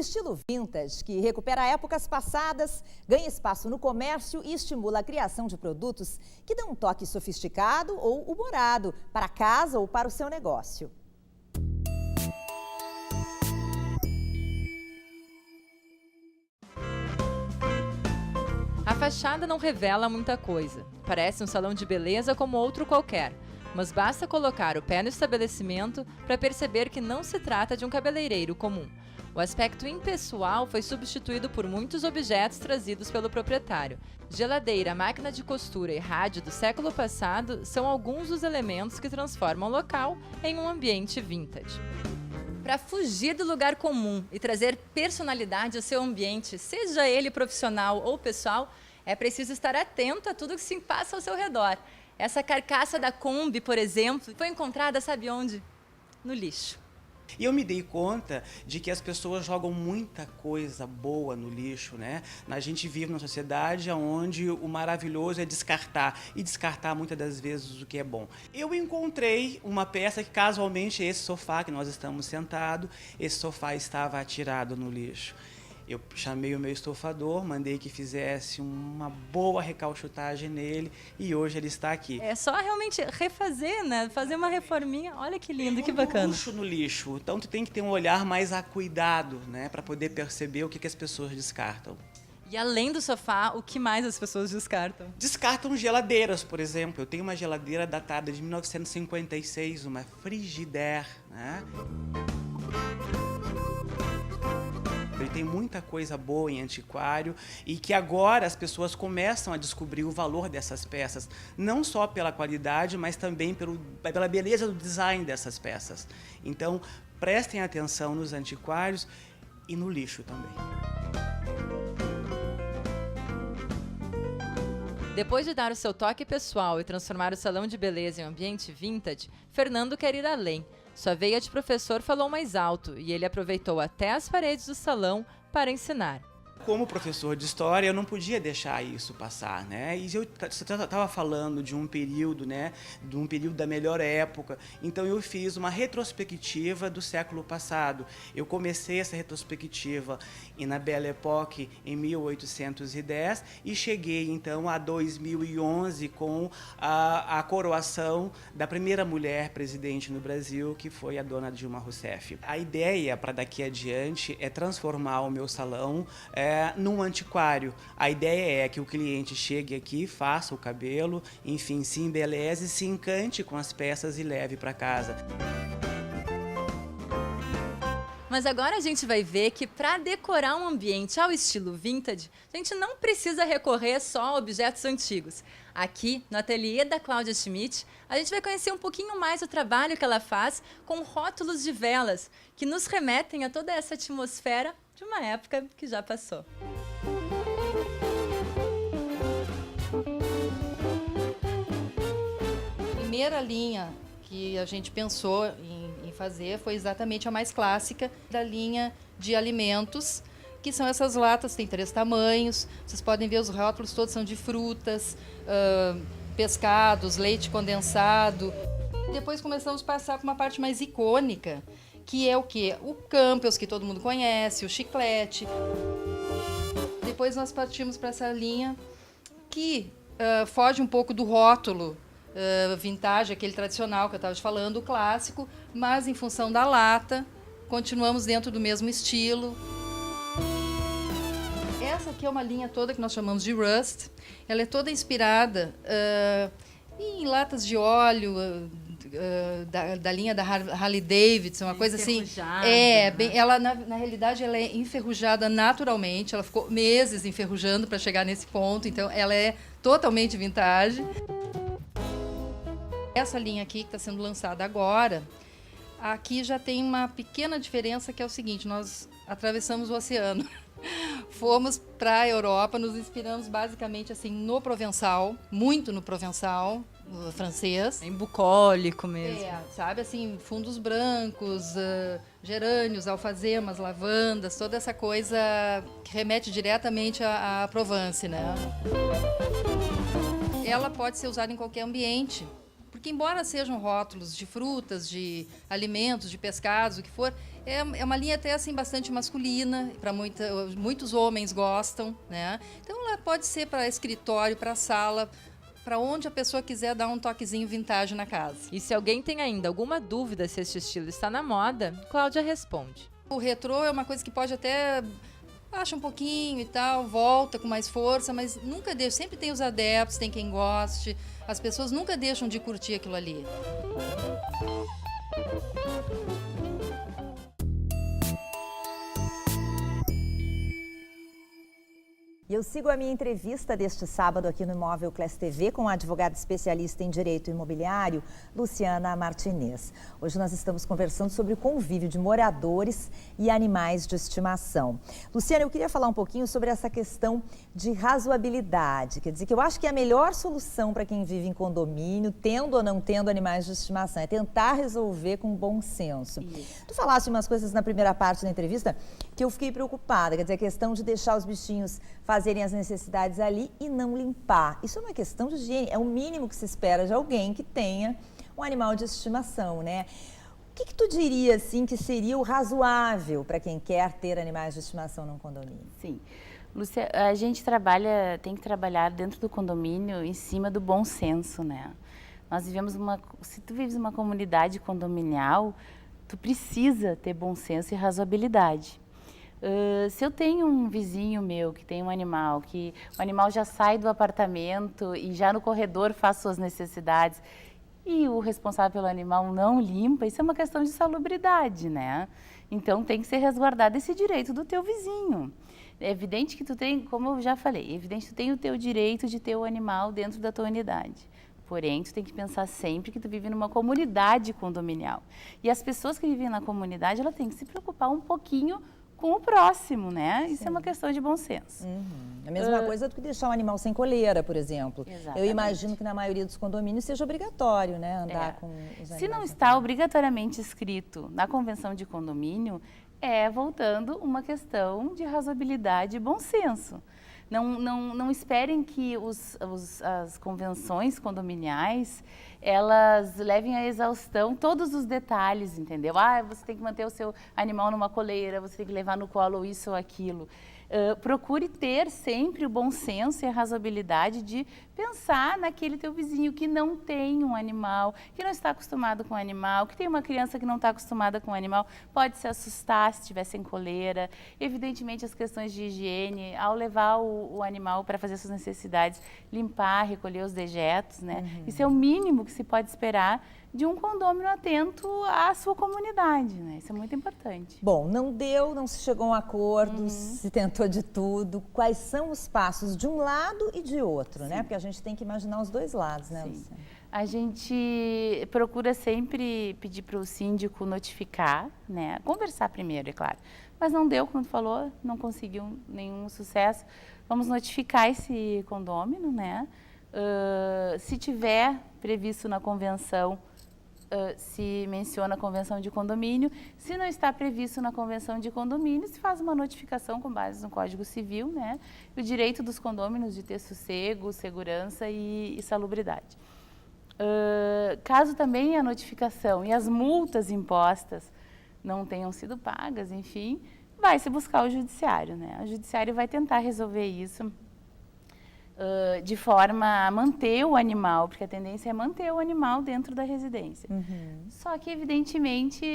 estilo vintage, que recupera épocas passadas, ganha espaço no comércio e estimula a criação de produtos que dão um toque sofisticado ou humorado para casa ou para o seu negócio. A fachada não revela muita coisa. Parece um salão de beleza como outro qualquer. Mas basta colocar o pé no estabelecimento para perceber que não se trata de um cabeleireiro comum. O aspecto impessoal foi substituído por muitos objetos trazidos pelo proprietário. Geladeira, máquina de costura e rádio do século passado são alguns dos elementos que transformam o local em um ambiente vintage. Para fugir do lugar comum e trazer personalidade ao seu ambiente, seja ele profissional ou pessoal, é preciso estar atento a tudo que se passa ao seu redor. Essa carcaça da Kombi, por exemplo, foi encontrada, sabe onde? No lixo. E eu me dei conta de que as pessoas jogam muita coisa boa no lixo, né? A gente vive numa sociedade onde o maravilhoso é descartar, e descartar muitas das vezes o que é bom. Eu encontrei uma peça que casualmente esse sofá que nós estamos sentados, esse sofá estava atirado no lixo. Eu chamei o meu estofador, mandei que fizesse uma boa recauchutagem nele e hoje ele está aqui. É só realmente refazer, né? Fazer uma reforminha. Olha que lindo, que bacana. Luxo no lixo. Então tu tem que ter um olhar mais acuidado, né? Para poder perceber o que as pessoas descartam. E além do sofá, o que mais as pessoas descartam? Descartam geladeiras, por exemplo. Eu tenho uma geladeira datada de 1956, uma Frigidaire, né? Tem muita coisa boa em antiquário e que agora as pessoas começam a descobrir o valor dessas peças, não só pela qualidade, mas também pela beleza do design dessas peças. Então, prestem atenção nos antiquários e no lixo também. Depois de dar o seu toque pessoal e transformar o salão de beleza em um ambiente vintage, Fernando quer ir além. Sua veia de professor falou mais alto e ele aproveitou até as paredes do salão para ensinar. Como professor de história, eu não podia deixar isso passar, né? E eu estava falando de um período, né? De um período da melhor época. Então eu fiz uma retrospectiva do século passado. Eu comecei essa retrospectiva na Belle Époque em 1810 e cheguei então a 2011 com a coroação da primeira mulher presidente no Brasil, que foi a dona Dilma Rousseff. A ideia para daqui adiante é transformar o meu salão num antiquário. A ideia é que o cliente chegue aqui, faça o cabelo, enfim, se embeleze, se encante com as peças e leve para casa. Mas agora a gente vai ver que para decorar um ambiente ao estilo vintage, a gente não precisa recorrer só a objetos antigos. Aqui, no ateliê da Cláudia Schmidt, a gente vai conhecer um pouquinho mais o trabalho que ela faz com rótulos de velas, que nos remetem a toda essa atmosfera de uma época que já passou. A primeira linha que a gente pensou em fazer foi exatamente a mais clássica da linha de alimentos, que são essas latas, tem 3 tamanhos, vocês podem ver os rótulos todos são de frutas, pescados, leite condensado. Depois começamos a passar para uma parte mais icônica, que é o quê? O Campbell's, que todo mundo conhece, o chiclete. Depois nós partimos para essa linha que foge um pouco do rótulo vintage, aquele tradicional que eu estava te falando, o clássico, mas em função da lata, continuamos dentro do mesmo estilo. Essa aqui é uma linha toda que nós chamamos de Rust. Ela é toda inspirada em latas de óleo, da linha da Harley Davidson, uma coisa assim. Ela na realidade ela é enferrujada naturalmente, ela ficou meses enferrujando para chegar nesse ponto, então ela é totalmente vintage. Essa linha aqui que está sendo lançada agora, aqui já tem uma pequena diferença, que é o seguinte: nós atravessamos o oceano, fomos para a Europa, nos inspiramos basicamente assim no Provençal, muito no Provençal francês. Bem bucólico mesmo. Sabe, assim, fundos brancos, gerânios, alfazemas, lavandas, toda essa coisa que remete diretamente à Provence, né? Ela pode ser usada em qualquer ambiente, Porque embora sejam rótulos de frutas, de alimentos, de pescados, o que for, é uma linha até assim bastante masculina, para muitos homens gostam, né? Então ela pode ser para escritório, para sala, para onde a pessoa quiser dar um toquezinho vintage na casa. E se alguém tem ainda alguma dúvida se este estilo está na moda, Cláudia responde. O retrô é uma coisa que pode até baixa um pouquinho e tal, volta com mais força, mas nunca deixa, sempre tem os adeptos, tem quem goste, as pessoas nunca deixam de curtir aquilo ali. E eu sigo a minha entrevista deste sábado aqui no Imóvel Class TV com a advogada especialista em direito imobiliário, Luciana Martinez. Hoje nós estamos conversando sobre o convívio de moradores e animais de estimação. Luciana, eu queria falar um pouquinho sobre essa questão de razoabilidade. Quer dizer, que eu acho que a melhor solução para quem vive em condomínio, tendo ou não tendo animais de estimação, é tentar resolver com bom senso. Isso. Tu falaste umas coisas na primeira parte da entrevista que eu fiquei preocupada. Quer dizer, a questão de deixar os bichinhos fazerem as necessidades ali e não limpar. Isso é uma questão de higiene, é o mínimo que se espera de alguém que tenha um animal de estimação, né? O que tu diria, assim, que seria o razoável para quem quer ter animais de estimação num condomínio? Sim. Lúcia, a gente tem que trabalhar dentro do condomínio em cima do bom senso, né? Nós vivemos se tu vives uma comunidade condominial, tu precisa ter bom senso e razoabilidade. Se eu tenho um vizinho meu que tem um animal, que o animal já sai do apartamento e já no corredor faz suas necessidades e o responsável pelo animal não limpa, isso é uma questão de salubridade, né? Então tem que ser resguardado esse direito do teu vizinho. É evidente que tu tem, como eu já falei, é evidente que tu tem o teu direito de ter o animal dentro da tua unidade. Porém, tu tem que pensar sempre que tu vive numa comunidade condominial. E as pessoas que vivem na comunidade, elas têm que se preocupar um pouquinho com o próximo, né? Isso é uma questão de bom senso. A mesma coisa do que deixar um animal sem coleira, por exemplo. Exatamente. Eu imagino que na maioria dos condomínios seja obrigatório, né? Andar com os animais. Se não está obrigatoriamente escrito na convenção de condomínio, voltando uma questão de razoabilidade e bom senso. Não esperem que as convenções condominiais, elas levem à exaustão todos os detalhes, entendeu? Você tem que manter o seu animal numa coleira, você tem que levar no colo isso ou aquilo. Procure ter sempre o bom senso e a razoabilidade de pensar naquele teu vizinho que não tem um animal, que não está acostumado com o animal, que tem uma criança que não está acostumada com o animal, pode se assustar se estiver sem coleira. Evidentemente, as questões de higiene, ao levar o animal para fazer suas necessidades, limpar, recolher os dejetos, né? Isso é o mínimo que se pode esperar de um condômino atento à sua comunidade, né? Isso é muito importante. Bom, não se chegou a um acordo, se tentou de tudo. Quais são os passos de um lado e de outro, né? Porque a gente tem que imaginar os dois lados, né, Luciana? A gente procura sempre pedir para o síndico notificar, né? Conversar primeiro, é claro. Mas não deu, como tu falou, não conseguiu nenhum sucesso. Vamos notificar esse condômino, né? Se tiver previsto na convenção, se menciona a convenção de condomínio. Se não está previsto na convenção de condomínio, se faz uma notificação com base no Código Civil, né? O direito dos condôminos de ter sossego, segurança e salubridade. Caso também a notificação e as multas impostas não tenham sido pagas, enfim, vai se buscar o judiciário, né? O judiciário vai tentar resolver isso de forma a manter o animal, porque a tendência é manter o animal dentro da residência. Só que, evidentemente,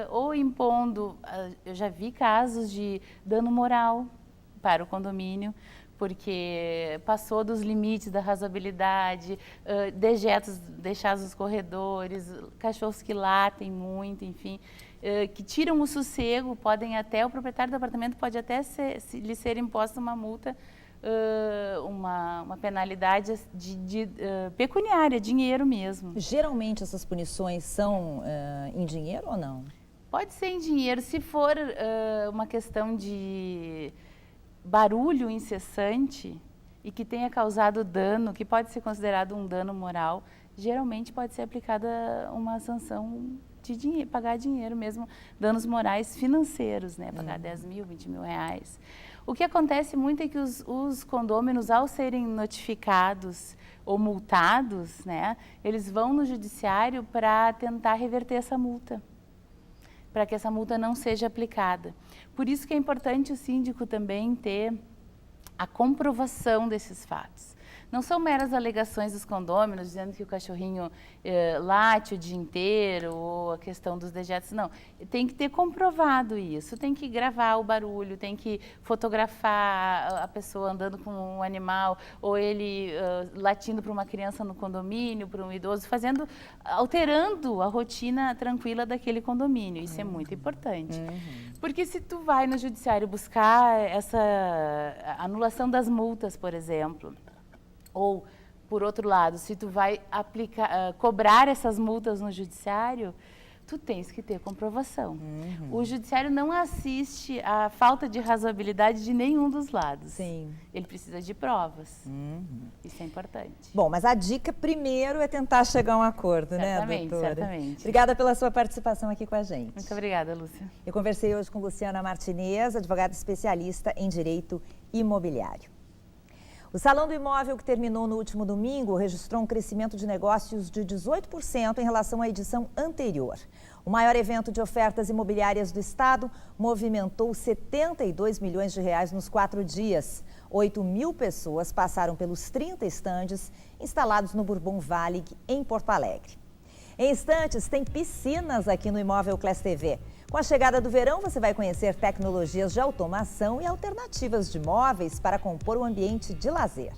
ou impondo, eu já vi casos de dano moral para o condomínio, porque passou dos limites da razoabilidade, dejetos deixados nos corredores, cachorros que latem muito, enfim, que tiram o sossego, o proprietário do apartamento pode até lhe ser imposta uma multa, uma penalidade pecuniária, dinheiro mesmo. Geralmente essas punições são em dinheiro ou não? Pode ser em dinheiro. Se for uma questão de barulho incessante e que tenha causado dano, que pode ser considerado um dano moral, geralmente pode ser aplicada uma sanção de dinheiro, pagar dinheiro mesmo, danos morais financeiros, né? Pagar 10 mil, 20 mil reais. O que acontece muito é que os condôminos, ao serem notificados ou multados, né, eles vão no judiciário para tentar reverter essa multa, para que essa multa não seja aplicada. Por isso que é importante o síndico também ter a comprovação desses fatos. Não são meras alegações dos condôminos dizendo que o cachorrinho late o dia inteiro, ou a questão dos dejetos, não. Tem que ter comprovado isso, tem que gravar o barulho, tem que fotografar a pessoa andando com um animal, ou ele latindo para uma criança no condomínio, para um idoso, alterando a rotina tranquila daquele condomínio. Isso é muito importante. Porque se tu vai no judiciário buscar essa anulação das multas, por exemplo, ou, por outro lado, se tu vai cobrar essas multas no judiciário, tu tens que ter comprovação. O judiciário não assiste à falta de razoabilidade de nenhum dos lados. Sim. Ele precisa de provas. Isso é importante. Bom, mas a dica primeiro é tentar chegar a um acordo, Certamente, né, doutora? certamente. Obrigada pela sua participação aqui com a gente. Muito obrigada, Lúcia. Eu conversei hoje com Luciana Martinez, advogada especialista em direito imobiliário. O Salão do Imóvel, que terminou no último domingo, registrou um crescimento de negócios de 18% em relação à edição anterior. O maior evento de ofertas imobiliárias do estado movimentou 72 milhões de reais nos 4 dias. 8.000 pessoas passaram pelos 30 estandes instalados no Bourbon Valley, em Porto Alegre. Em instantes, tem piscinas aqui no Imóvel Class TV. Com a chegada do verão, você vai conhecer tecnologias de automação e alternativas de móveis para compor um ambiente de lazer.